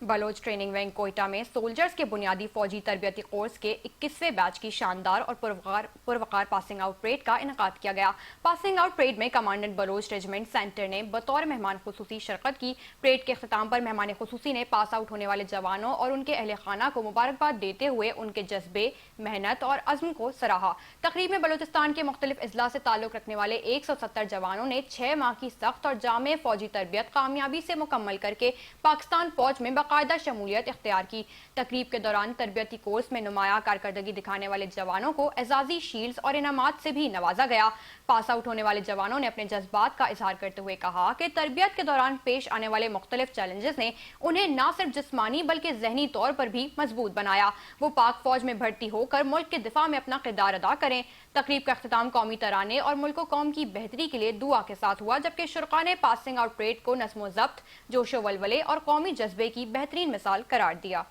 Bloch training wing Quetta में soldiers के बुनियादी फौजी तरबियती कोर्स के 21वें बैच की शानदार और पुरवकार पासिंग आउट परेड का इनेकाद किया गया। पासिंग आउट परेड में कमांडेंट बलोच रेजिमेंट सेंटर ने बतौर मेहमान खुसूसी शिरकत की। परेड के अख्ताम पर मेहमान खुसूसी ने पास आउट होने वाले जवानों और उनके अहले खाना को मुबारकबाद देते हुए उनके जज्बे, मेहनत और अज़्म को सराहा। तकरीब में बलोचिस्तान के मुख्तलिफ अजला से ताल्लुक रखने वाले 170 जवानों ने 6 माह की सख्त और जामे फौजी तरबियत कामयाबी से मुकम्मल करके पाकिस्तान फौज में बाकायदा शमूलियत इख्तियार की। तकरीब के दौरान तरबियती कोर्स में नुमाया कारकर्दगी दिखाने वाले जवानों को एजाजी शील्ड्स और इनामात से भी नवाजा गया। पास आउट होने वाले जवानों ने अपने जज्बात का इजहार करते हुए कहा कि तरबियत के दौरान पेश आने वाले मुख्तलिफ चैलेंजेस ने उन्हें न सिर्फ जिस्मानी बल्कि जहनी तौर पर भी मजबूत बनाया। वो पाक फौज में भर्ती होकर मुल्क के दिफा में अपना किरदार अदा करें। तकरीब का अख्ताम कौमी तराने और मुल्क कौम की बेहतरी के लिए दुआ के साथ हुआ, जबकि शुरका ने पासिंग आउट परेड को नस्मो ज़ब्त, जोशो वलवले और कौमी जज्बे की बेहतरीन मिसाल करार दिया।